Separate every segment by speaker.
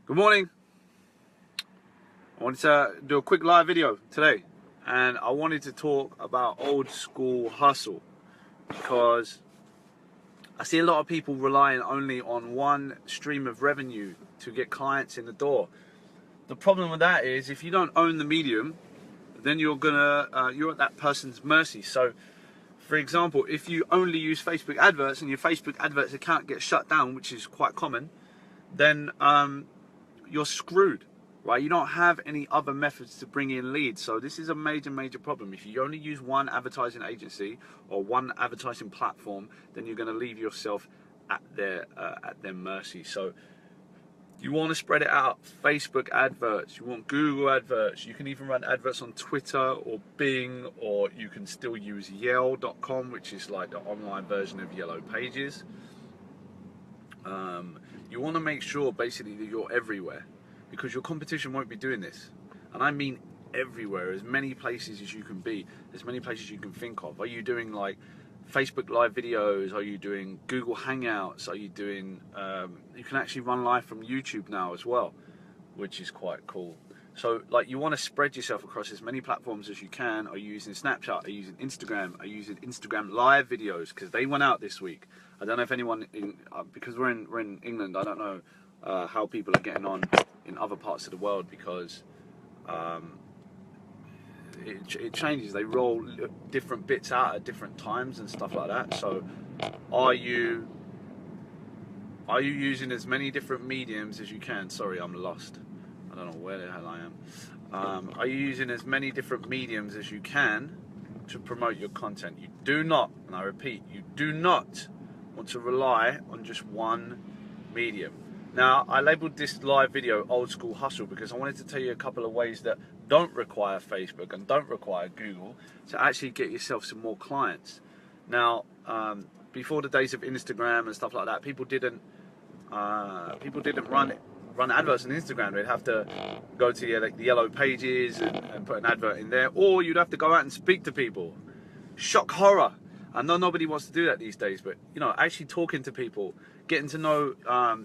Speaker 1: Good morning. I wanted to do a quick live video today, and I wanted to talk about old school hustle because I see a lot of people relying only on one stream of revenue to get clients in the door. The problem with that is if you don't own the medium, then you're at that person's mercy. So, for example, if you only use Facebook adverts and your Facebook adverts account gets shut down, which is quite common, then you're screwed, right? You don't have any other methods to bring in leads. So this is a major problem. If you only use one advertising agency or one advertising platform, then you're going to leave yourself at their mercy. So you want to spread it out. Facebook adverts, you want Google adverts, you can even run adverts on Twitter or Bing, or you can still use Yell.com, which is like the online version of Yellow Pages. You want to make sure basically that you're everywhere, because your competition won't be doing this. And I mean everywhere, as many places as you can be, as many places you can think of. Are you doing like Facebook live videos? Are you doing Google Hangouts? Are you doing, you can actually run live from YouTube now as well, which is quite cool. So like you want to spread yourself across as many platforms as you can. Are you using Snapchat? Are you using Instagram? Are you using Instagram live videos? Because they went out this week. I don't know if anyone, because we're in England, I don't know how people are getting on in other parts of the world, because it changes. They roll different bits out at different times and stuff like that. So are you using as many different mediums as you can? Sorry, I'm lost. I don't know where the hell I am. Are you using as many different mediums as you can to promote your content? You do not, and I repeat, you do not want to rely on just one medium. Now, I labeled this live video Old School Hustle because I wanted to tell you a couple of ways that don't require Facebook and don't require Google to actually get yourself some more clients. Now, before the days of Instagram and stuff like that, people didn't run adverts on Instagram. They'd have to go to the Yellow Pages and put an advert in there, or you'd have to go out and speak to people. Shock horror. I know nobody wants to do that these days, but you know, actually talking to people, getting to know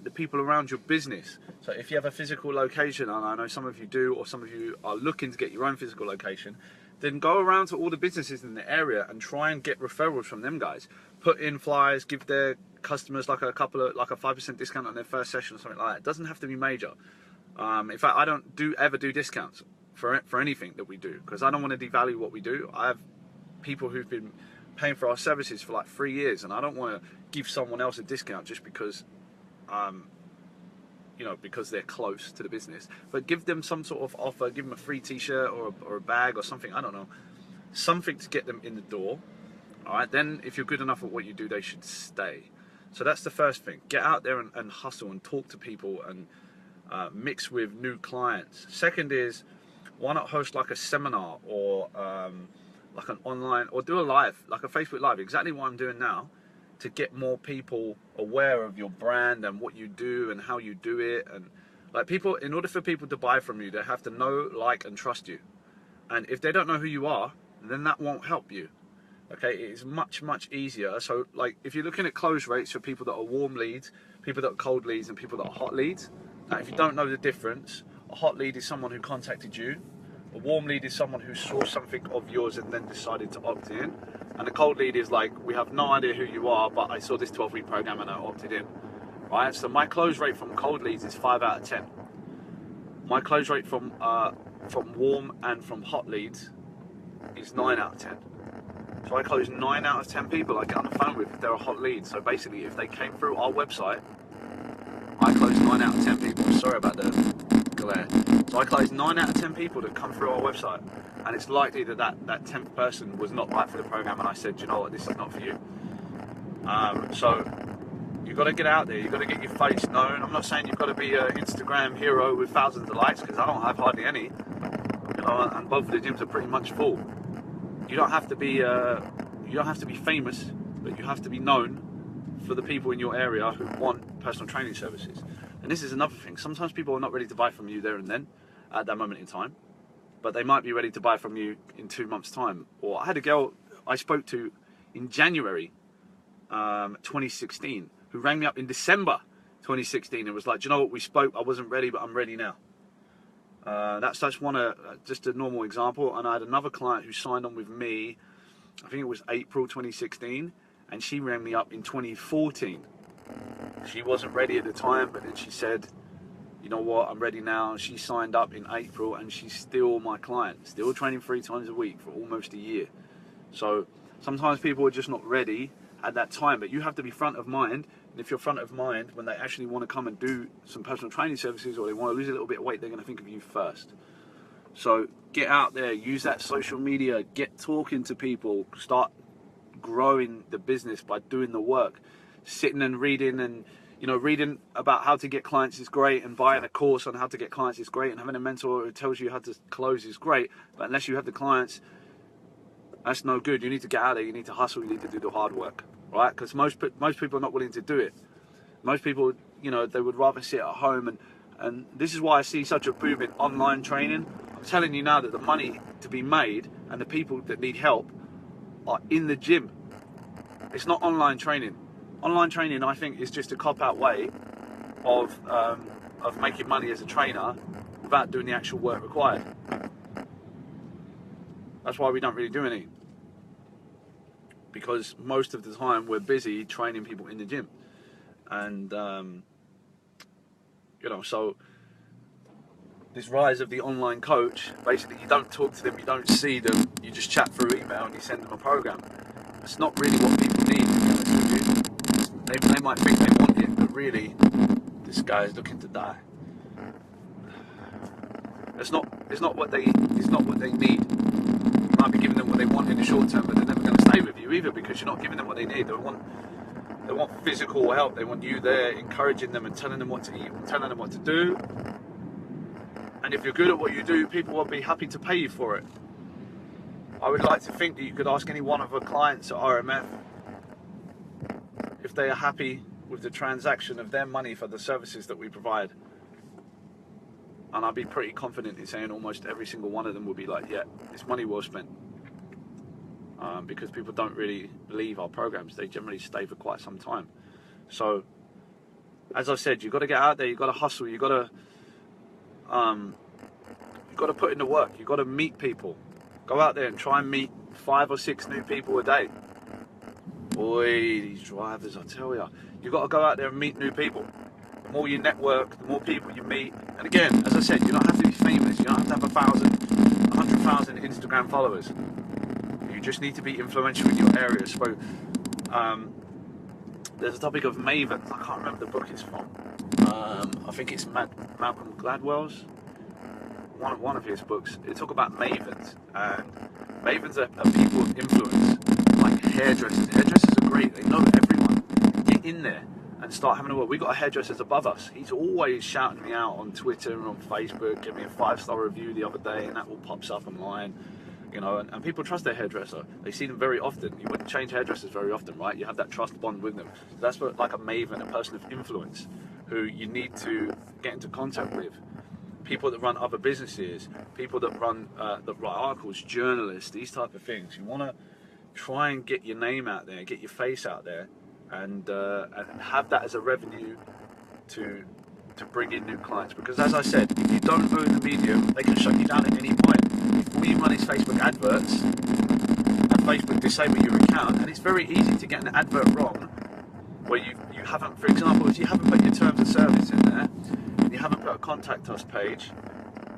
Speaker 1: the people around your business. So if you have a physical location, and I know some of you do, or some of you are looking to get your own physical location, then go around to all the businesses in the area and try and get referrals from them guys. Put in flyers, give their customers like a 5% discount on their first session or something like that. It doesn't have to be major. In fact, I don't ever do discounts for anything that we do, because I don't want to devalue what we do. I have people who've been paying for our services for like 3 years, and I don't want to give someone else a discount just because because they're close to the business. But give them some sort of offer, give them a free t-shirt or a bag or something, I don't know, something to get them in the door. All right, then if you're good enough at what you do, they should stay. So that's the first thing. Get out there and hustle and talk to people and mix with new clients. Second is, why not host like a seminar or like an online, or do a live, like a Facebook live, exactly what I'm doing now, to get more people aware of your brand and what you do and how you do it. And like people, in order for people to buy from you, they have to know, like, and trust you. And if they don't know who you are, then that won't help you. Okay, it is much easier. So like if you're looking at close rates for people that are warm leads, people that are cold leads, and people that are hot leads, now if you don't know the difference, a hot lead is someone who contacted you. A warm lead is someone who saw something of yours and then decided to opt in. And a cold lead is like, we have no idea who you are, but I saw this 12-week program and I opted in. Right? So my close rate from cold leads is 5 out of 10. My close rate from warm and from hot leads is 9 out of 10. So I close 9 out of 10 people I get on the phone with if they're a hot lead. So basically, if they came through our website, I close 9 out of 10 people. Sorry about the glare. So I close 9 out of 10 people that come through our website, and it's likely that 10th person was not right for the program, and I said, you know what, this is not for you. So you've got to get out there. You've got to get your face known. I'm not saying you've got to be an Instagram hero with thousands of likes, because I don't have hardly any. You know, and both of the gyms are pretty much full. You don't have to be famous, but you have to be known for the people in your area who want personal training services. And this is another thing. Sometimes people are not ready to buy from you there and then, at that moment in time, but they might be ready to buy from you in 2 months' time. Or I had a girl I spoke to in January 2016 who rang me up in December 2016, and was like, do you know what, we spoke, I wasn't ready, but I'm ready now. That's just a normal example. And I had another client who signed on with me, I think it was April 2016, and she rang me up in 2014. She wasn't ready at the time, but then she said, you know what, I'm ready now. She signed up in April, and she's still my client, still training 3 times a week for almost a year. So sometimes people are just not ready at that time, but you have to be front of mind. And if you're front of mind, when they actually want to come and do some personal training services, or they want to lose a little bit of weight, they're going to think of you first. So get out there, use that social media, get talking to people, start growing the business by doing the work. Sitting and reading, and reading about how to get clients is great, and buying a course on how to get clients is great, and having a mentor who tells you how to close is great. But unless you have the clients, that's no good. You need to get out there, you need to hustle, you need to do the hard work, right? Because most people are not willing to do it. Most people, they would rather sit at home, and this is why I see such a boom in online training. I'm telling you now that the money to be made and the people that need help are in the gym. It's not online training. Online training, I think, is just a cop-out way of making money as a trainer without doing the actual work required. That's why we don't really do any, because most of the time we're busy training people in the gym, and so this rise of the online coach, basically you don't talk to them, you don't see them, you just chat through email and you send them a program. It's not really what people need, to be honest with you. They might think they want it, but really, this guy is looking to die. It's not what they need. You might be giving them what they want in the short term, but they're never going to stay with you either, because you're not giving them what they need. They want physical help. They want you there, encouraging them and telling them what to eat, and telling them what to do. And if you're good at what you do, people will be happy to pay you for it. I would like to think that you could ask any one of our clients at RMF if they are happy with the transaction of their money for the services that we provide. And I'd be pretty confident in saying almost every single one of them will be like, yeah, it's money well spent. Because people don't really leave our programs. They generally stay for quite some time. So, as I said, you've got to get out there, you've got to hustle, you've got to put in the work, you've got to meet people. Go out there and try and meet 5 or 6 new people a day. Boy, these drivers, I tell you, you've got to go out there and meet new people. The more you network, the more people you meet. And again, as I said, you don't have to be famous. You don't have to have 100,000 Instagram followers. You just need to be influential in your area. So, there's a topic of mavens. I can't remember the book it's from. I think it's Malcolm Gladwell's. One of his books. They talk about mavens, and mavens are people of influence, like hairdressers. Hairdressers are great. They know everyone. Get in there and start having a word. We got a hairdresser above us. He's always shouting me out on Twitter and on Facebook. Give me a 5-star review the other day, and that all pops up online. And people trust their hairdresser. They see them very often. You wouldn't change hairdressers very often, right? You have that trust bond with them. So that's what, like a maven, a person of influence, who you need to get into contact with. People that run other businesses, people that write articles, journalists, these type of things. You want to try and get your name out there, get your face out there, and have that as a revenue to bring in new clients. Because as I said, if you don't own the medium, they can shut you down at any point. If all you run is Facebook adverts, and Facebook disable your account, and it's very easy to get an advert wrong, where you haven't, for example, if you haven't put your terms of service in there, and you haven't put a contact us page,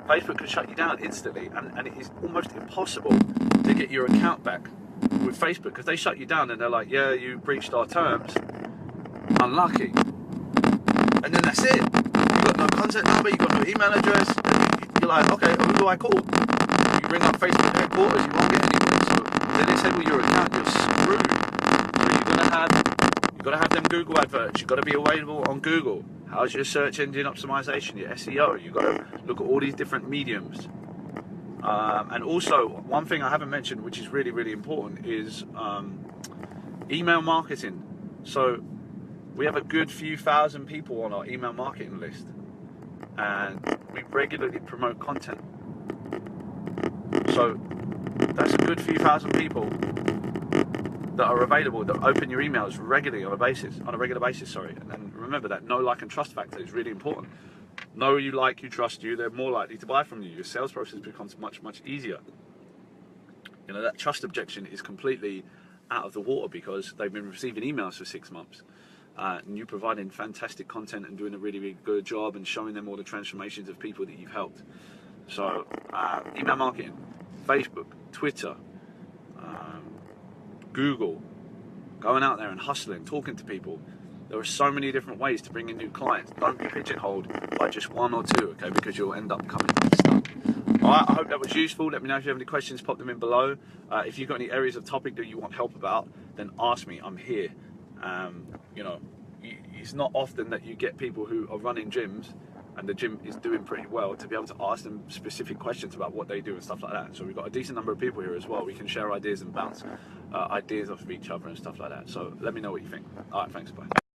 Speaker 1: Facebook can shut you down instantly, and it is almost impossible to get your account back with Facebook, because they shut you down and they're like, yeah, you breached our terms, unlucky, and then that's it. You've got no contact number, you've got no email address, you're like, okay, who do I call? You ring up Facebook headquarters, you won't get anywhere. So then they disable your account, you're screwed. So you've got to have them Google adverts, you've got to be available on Google. How's your search engine optimization, your SEO? You've got to look at all these different mediums. And also, one thing I haven't mentioned, which is really, really important, is email marketing. So we have a good few thousand people on our email marketing list, and we regularly promote content. So that's a good few thousand people that are available, that open your emails regularly on a regular basis, and remember that know, like and trust factor is really important. Know you, like you, trust you, they're more likely to buy from you. Your sales process becomes much easier. You know, that trust objection is completely out of the water because they've been receiving emails for 6 months, and you providing fantastic content and doing a really good job and showing them all the transformations of people that you've helped. So email marketing, Facebook, Twitter, Google, going out there and hustling, talking to people. There are so many different ways to bring in new clients. Don't be pigeonholed by just one or two, okay? Because you'll end up coming unstuck. All right, I hope that was useful. Let me know if you have any questions, pop them in below. If you've got any areas of topic that you want help about, then ask me, I'm here. You know, it's not often that you get people who are running gyms and the gym is doing pretty well to be able to ask them specific questions about what they do and stuff like that. So we've got a decent number of people here as well. We can share ideas and bounce ideas off of each other and stuff like that. So let me know what you think. All right, thanks, bye.